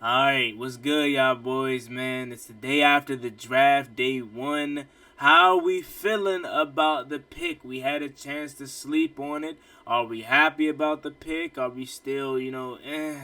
Alright, what's good, y'all boys, man? It's the day after the draft, day one. How are we feeling about the pick? We had a chance to sleep on it. Are we happy about the pick? Are we still,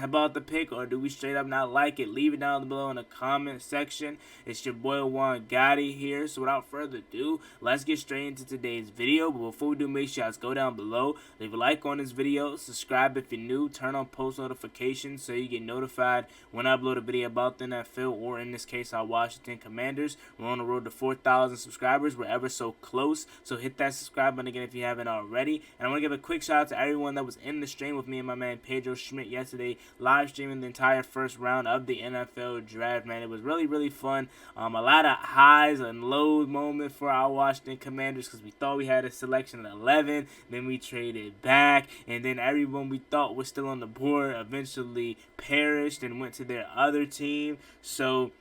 about the pick? Or do we straight up not like it? Leave it down below in the comment section. It's your boy Juan Gotti here. So without further ado, let's get straight into today's video. But before we do, make sure you guys go down below, leave a like on this video, subscribe if you're new, turn on post notifications so you get notified when I upload a video about the NFL, or in this case, our Washington Commanders. We're on the road to 4,000 subscribers. We're ever so close. So hit that subscribe button again if you haven't already. And I want to give a quick shout out to everyone that was in the stream with me and my man Pedro Schmidt yesterday, live streaming the entire first round of the NFL draft, man. It was really, really fun. A lot of highs and lows moments for our Washington Commanders because we thought we had a selection at 11. Then we traded back. And then everyone we thought was still on the board eventually perished and went to their other team. So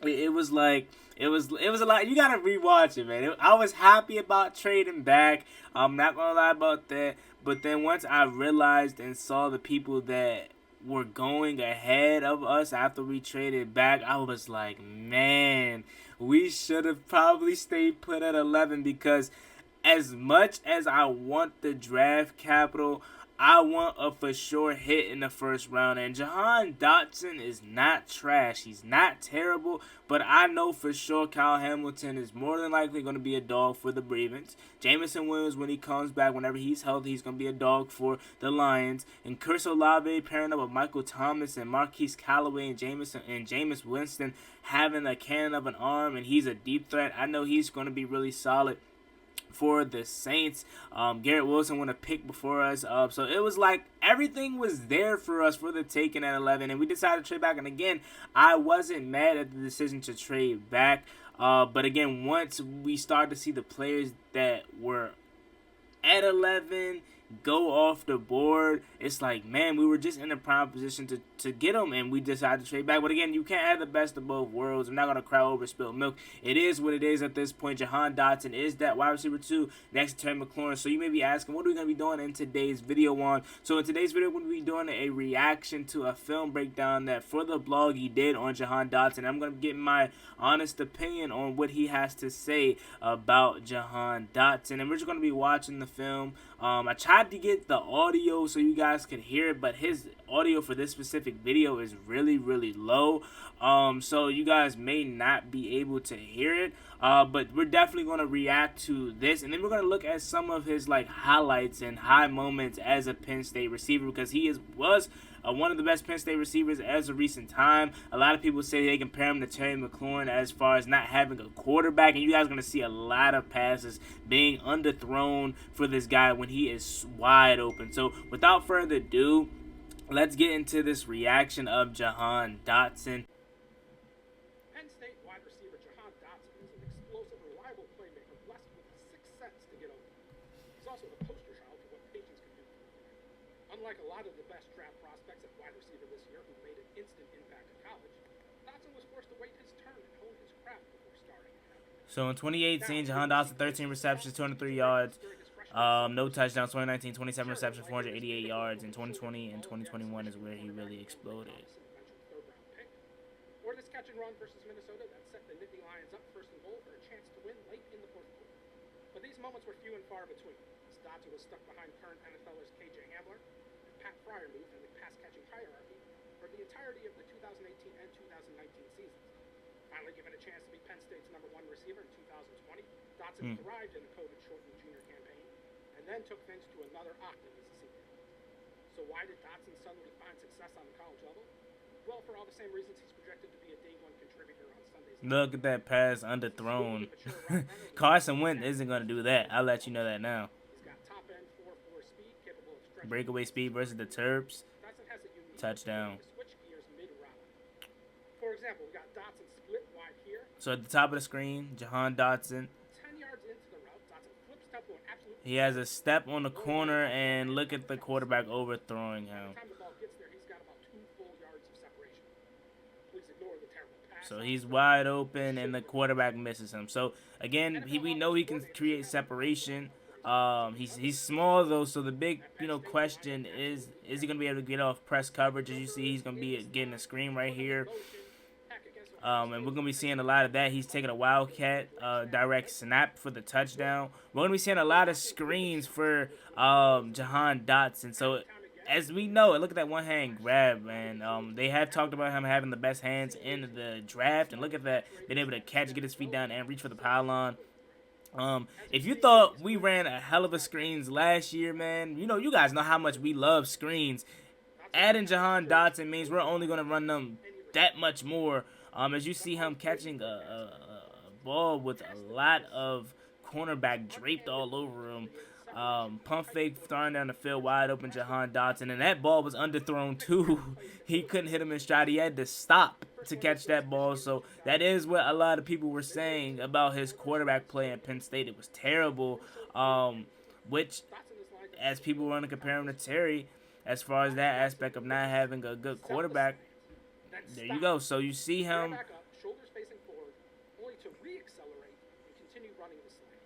it was like it was a lot. You gotta rewatch it, man. I was happy about trading back. I'm not gonna lie about that. But then once I realized and saw the people that were going ahead of us after we traded back, I was like, man, we should have probably stayed put at 11, because as much as I want the draft capital, I want a for sure hit in the first round. And Jahan Dotson is not trash. He's not terrible. But I know for sure Kyle Hamilton is more than likely going to be a dog for the Ravens. Jamison Williams, when he comes back, whenever he's healthy, he's going to be a dog for the Lions. And Chris Olave pairing up with Michael Thomas and Marquise Callaway and Jameis Winston having a cannon of an arm, and he's a deep threat. I know he's going to be really solid for the Saints. Garrett Wilson won a pick before us. So it was like everything was there for us for the taking at 11. And we decided to trade back. And again, I wasn't mad at the decision to trade back. But again, once we started to see the players that were at 11 go off the board, it's like, man, we were just in a prime position to get them, and we decided to trade back. But again, you can't have the best of both worlds. I'm not going to cry over spilled milk. It is what it is at this point. Jahan Dotson is that wide receiver 2 next to Terry McLaurin. So you may be asking, what are we going to be doing in today's video on? So in today's video, we're going to be doing a reaction to a film breakdown that for the blog he did on Jahan Dotson. I'm going to get my honest opinion on what he has to say about Jahan Dotson. And we're just going to be watching the film. I tried to get the audio so you guys could hear it, but his audio for this specific video is really, really low. So you guys may not be able to hear it. But we're definitely going to react to this, and then we're going to look at some of his highlights and high moments as a Penn State receiver, because he was one of the best Penn State receivers as of recent time. A lot of people say they compare him to Terry McLaurin as far as not having a quarterback, and you guys are going to see a lot of passes being underthrown for this guy when he is wide open. So without further ado, let's get into this reaction of Jahan Dotson. Penn State wide receiver Jahan Dotson is an explosive, reliable playmaker blessed with the sixth sense to get open. He's also the poster child for what patience can do. Unlike a lot of the best draft prospects at wide receiver this year who made an instant impact in college, Dotson was forced to wait his turn and hone his craft before starting. So in 2018, Jahan Dotson, 13 receptions, 203 yards, no touchdowns. 2019, 27 receptions, 488 yards. In 2020 and 2021 is where he really exploded. Or this catch and run versus Minnesota that set the Nittany Lions up first and goal for a chance to win late in the fourth quarter. But these moments were few and far between, as Dotson was stuck behind current NFLers KJ Hamler and Pat Fryermuth in the pass-catching hierarchy for the entirety of the 2018 and 2019 seasons. Finally given a chance to be Penn State's #1 receiver in 2020, Dotson thrived in the COVID-shortened junior campaign and then took things to another octave as a senior. So why did Dotson suddenly find success on the college level? Well, for all the same reasons he's projected to be a day one contributor on Sundays. Look at that pass underthrown. Carson Wentz isn't going to do that. I'll let you know that now. He's got top end 4.4 speed, capable of stretching. Breakaway speed versus the Terps. Dotson has a unique Touchdown. to switch gears mid-route. For example, we got Dotson split wide here. So at the top of the screen, Jahan Dotson. 10 yards into the route, Dotson flips tempo and absolutely. He has a step on the corner, and look at the quarterback overthrowing him. By the time the ball gets there, he's got about 2 full yards of separation. Please ignore the terrible pass. So he's wide open, and the quarterback misses him. So again, we know he can create separation. He's small though, so the big question is he gonna be able to get off press coverage? As you see, he's gonna be getting a screen right here. And we're gonna be seeing a lot of that. He's taking a wildcat direct snap for the touchdown. We're gonna be seeing a lot of screens for Jahan Dotson. So as we know, look at that one hand grab, man. They have talked about him having the best hands in the draft, and look at that, being able to catch, get his feet down, and reach for the pylon. If you thought we ran a hell of a screens last year, man, you guys know how much we love screens. Adding Jahan Dotson means we're only going to run them that much more. As you see him catching a ball with a lot of cornerback draped all over him. Pump fake throwing down the field wide open Jahan Dotson, and that ball was underthrown too. He couldn't hit him in stride. He had to stop to catch that ball. So that is what a lot of people were saying about his quarterback play at Penn State. It was terrible. Which, as people want to compare him to Terry, as far as that aspect of not having a good quarterback, there you go. So you see him. Shoulders facing forward, only to re-accelerate and continue running the slant.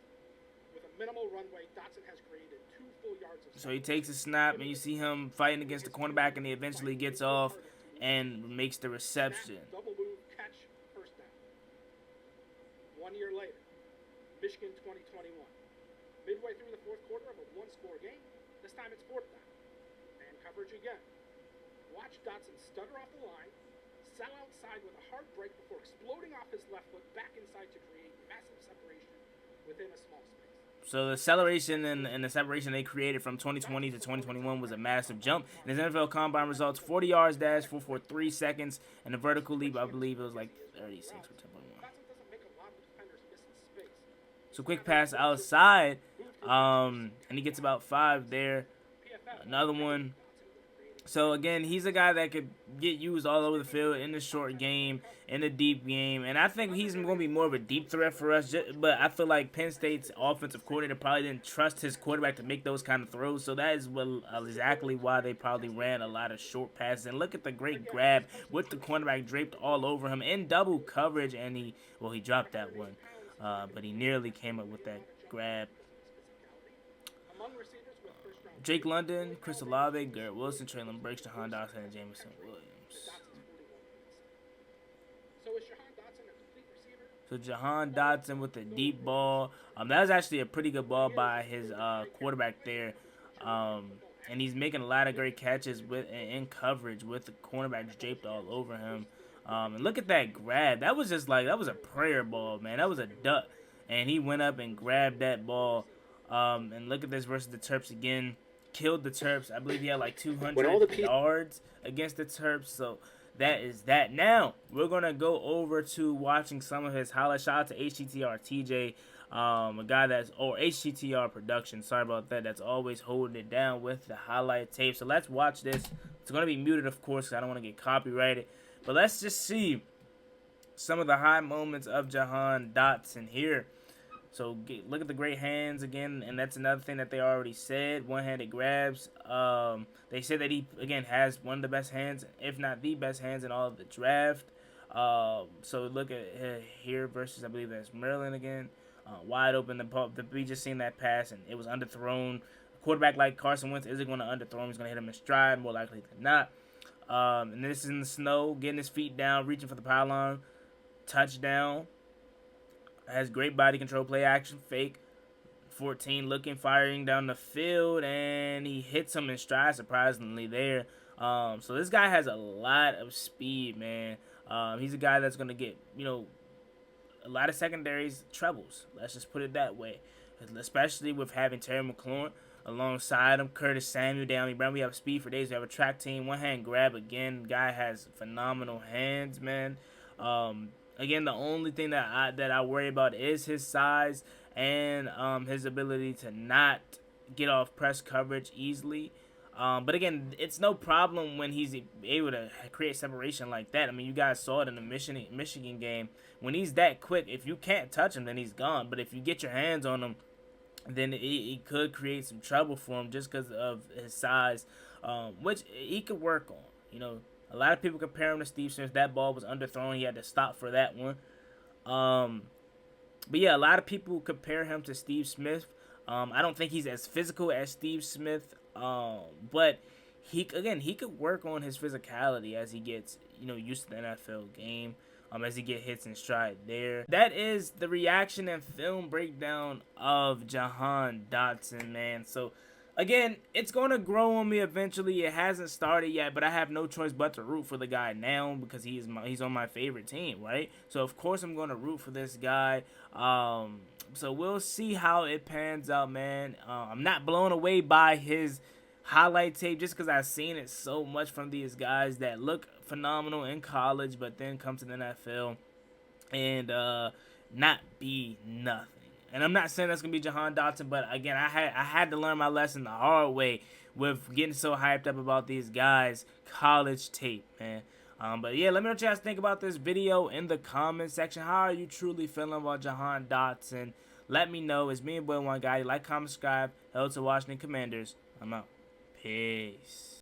With a minimal runway, Dotson has created 2 full yards of. So he takes a snap, and you see him fighting against the cornerback, and he eventually gets off and makes the reception. Double move, catch, first down. 1 year later, Michigan 2021. Midway through the fourth quarter of a one-score game, this time it's fourth down. Man coverage again. Watch Dotson stutter off the line, sell outside with a hard break before exploding off his left foot back inside to create massive separation within a small space. So the acceleration and the separation they created from 2020 to 2021 was a massive jump. And his NFL Combine results, 40 yards dash, 4.43 seconds, and the vertical leap, I believe it was like 36 or 10.1. So quick pass outside, and he gets about 5 there. Another one. So again, he's a guy that could get used all over the field in the short game, in the deep game, and I think he's going to be more of a deep threat for us. But I feel like Penn State's offensive coordinator probably didn't trust his quarterback to make those kind of throws, so that is exactly why they probably ran a lot of short passes. And look at the great grab with the cornerback draped all over him in double coverage, and he dropped that one, but he nearly came up with that grab. Jake London, Chris Olave, Garrett Wilson, Traylon Burks, Jahan Dotson, and Jameson Williams. So Jahan Dotson with the deep ball. That was actually a pretty good ball by his quarterback there. And he's making a lot of great catches in coverage with the cornerbacks draped all over him. And look at that grab. That was a prayer ball, man. That was a duck. And he went up and grabbed that ball. And look at this versus the Terps again. Killed the Terps. I believe he had like 200 yards against the Terps. So that is that. Now we're gonna go over to watching some of his highlights. Shout out to HTTR TJ, a guy or HTTR production. Sorry about that. That's always holding it down with the highlight tape. So let's watch this. It's gonna be muted, of course, because I don't want to get copyrighted. But let's just see some of the high moments of Jahan Dotson here. So look at the great hands again, and that's another thing that they already said. One-handed grabs. They said that he, again, has one of the best hands, if not the best hands in all of the draft. So look at here versus, I believe that's Maryland again. Wide open. We just seen that pass, and it was underthrown. A quarterback like Carson Wentz isn't going to underthrow him. He's going to hit him in stride, more likely than not. And this is in the snow, getting his feet down, reaching for the pylon. Touchdown. Has great body control, play action, fake. 14 looking, firing down the field, and he hits him in stride, surprisingly, there. So this guy has a lot of speed, man. He's a guy that's going to get, a lot of secondaries trebles. Let's just put it that way. Especially with having Terry McLaurin alongside him, Curtis Samuel, Downey Brown. We have speed for days. We have a track team. One-hand grab again. Guy has phenomenal hands, man. Again, the only thing that I worry about is his size and his ability to not get off press coverage easily. But again, it's no problem when he's able to create separation like that. I mean, you guys saw it in the Michigan game. When he's that quick, if you can't touch him, then he's gone. But if you get your hands on him, then he could create some trouble for him just because of his size, which he could work on, A lot of people compare him to Steve Smith. That ball was underthrown. He had to stop for that one. But yeah, a lot of people compare him to Steve Smith. I don't think he's as physical as Steve Smith, but he could work on his physicality as he gets used to the NFL game. As he get hits in stride there. That is the reaction and film breakdown of Jahan Dotson, man. So again, it's going to grow on me eventually. It hasn't started yet, but I have no choice but to root for the guy now because he's on my favorite team, right? So of course I'm going to root for this guy. So we'll see how it pans out, man. I'm not blown away by his highlight tape just because I've seen it so much from these guys that look phenomenal in college, but then come to the NFL and not be nothing. And I'm not saying that's gonna be Jahan Dotson, but again, I had to learn my lesson the hard way with getting so hyped up about these guys' college tape, man. But yeah, let me know what you guys think about this video in the comment section. How are you truly feeling about Jahan Dotson? Let me know. It's me and Boy One Guy. Like, comment, subscribe. Hello to Washington Commanders. I'm out. Peace.